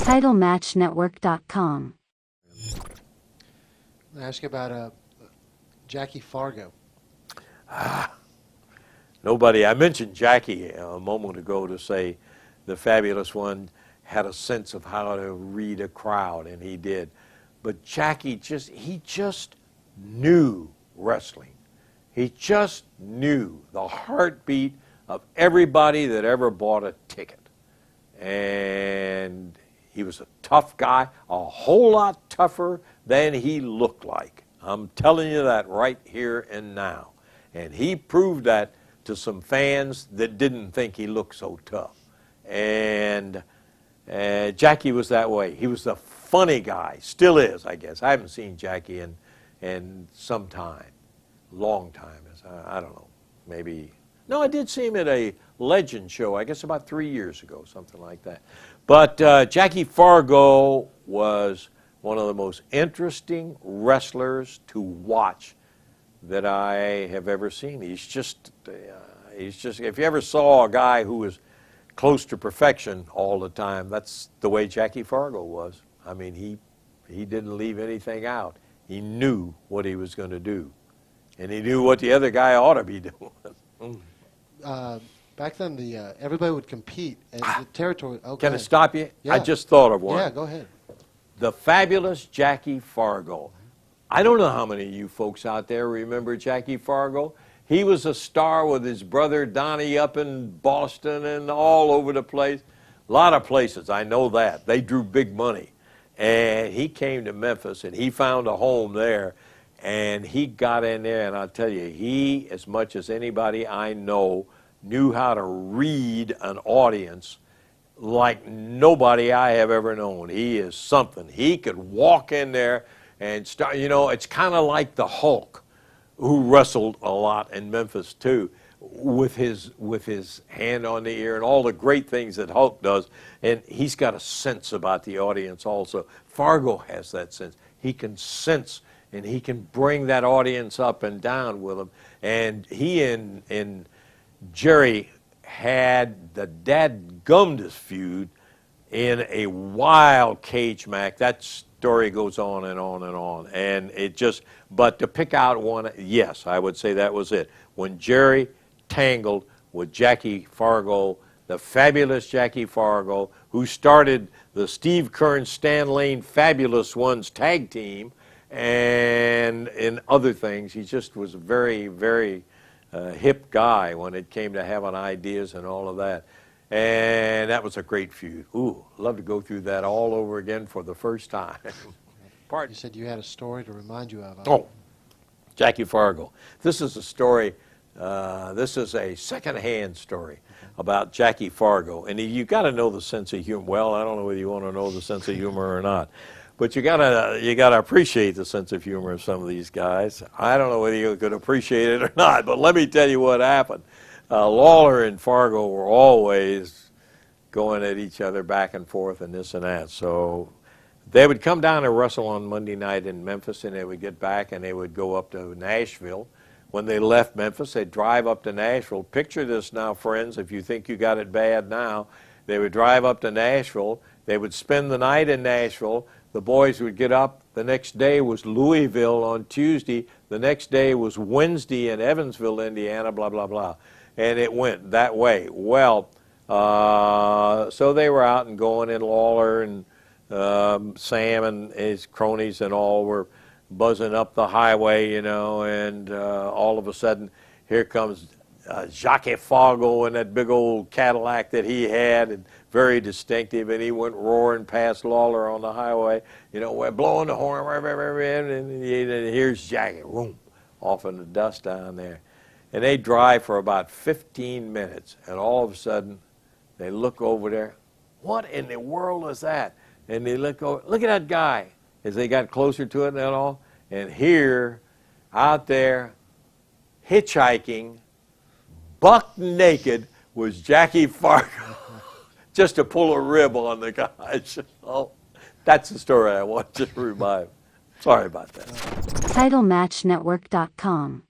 TitleMatchNetwork.com. I ask you about Jackie Fargo. Nobody. I mentioned Jackie a moment ago to say the Fabulous One had a sense of how to read a crowd, and he did. But Jackie he just knew wrestling. He just knew the heartbeat of everybody that ever bought a ticket. And he was a tough guy, a whole lot tougher than he looked like. I'm telling you that right here and now. And he proved that to some fans that didn't think he looked so tough. And Jackie was that way. He was a funny guy, still is, I guess. I haven't seen Jackie in some time, long time. I don't know, maybe. No, I did see him at a Legend show, I guess about 3 years ago, something like that. But Jackie Fargo was one of the most interesting wrestlers to watch that I have ever seen. He's just, if you ever saw a guy who was close to perfection all the time, that's the way Jackie Fargo was. I mean, he didn't leave anything out. He knew what he was going to do, and he knew what the other guy ought to be doing. Back then, everybody would compete at the territory. Oh, Can I stop you? Yeah. I just thought of one. Yeah, go ahead. The Fabulous Jackie Fargo. I don't know how many of you folks out there remember Jackie Fargo. He was a star with his brother Donnie up in Boston and all over the place. A lot of places, I know that. They drew big money. And he came to Memphis, and he found a home there. And he got in there, and I'll tell you, he, as much as anybody I know, knew how to read an audience like nobody I have ever known. He is something. He could walk in there and start, you know, it's kind of like the Hulk, who wrestled a lot in Memphis too, with his hand on the ear and all the great things that Hulk does. And he's got a sense about the audience also. Fargo has that sense. He can sense and he can bring that audience up and down with him. And he and Jerry had the dadgumdest feud in a wild cage match. That story goes on and on and on. And it just, but to pick out one, yes, I would say that was it. When Jerry tangled with Jackie Fargo, the Fabulous Jackie Fargo, who started the Steve Kern, Stan Lane Fabulous Ones tag team, and in other things, he just was a very, very hip guy when it came to having ideas and all of that. And that was a great feud. Ooh, love to go through that all over again for the first time. You said you had a story to remind you of. Oh, Jackie Fargo. This is a story, this is a second-hand story about Jackie Fargo. And you got to know the sense of humor. Well, I don't know whether you want to know the sense of humor or not. But you gotta appreciate the sense of humor of some of these guys. I don't know whether you could appreciate it or not, but let me tell you what happened. Lawler and Fargo were always going at each other back and forth and this and that. So they would come down and wrestle on Monday night in Memphis, and they would get back and they would go up to Nashville. When they left Memphis, they'd drive up to Nashville. Picture this now, friends, if you think you got it bad now. They would drive up to Nashville. They would spend the night in Nashville. The boys would get up. The next day was Louisville on Tuesday. The next day was Wednesday in Evansville, Indiana, blah, blah, blah. And it went that way. Well, so they were out and going, and Lawler and Sam and his cronies and all were buzzing up the highway, you know, and all of a sudden, here comes Jackie Fargo in that big old Cadillac that he had, and very distinctive, and he went roaring past Lawler on the highway, you know, we're blowing the horn, and here's Jackie, boom, off in the dust down there. And they drive for about 15 minutes, and all of a sudden, they look over there. What in the world is that? And they look over, look at that guy, as they got closer to it and all, and here, out there, hitchhiking, buck naked, was Jackie Fargo. Just to pull a rib on the guys. Oh, that's the story I want you to remind. Sorry about that. TitleMatchNetwork.com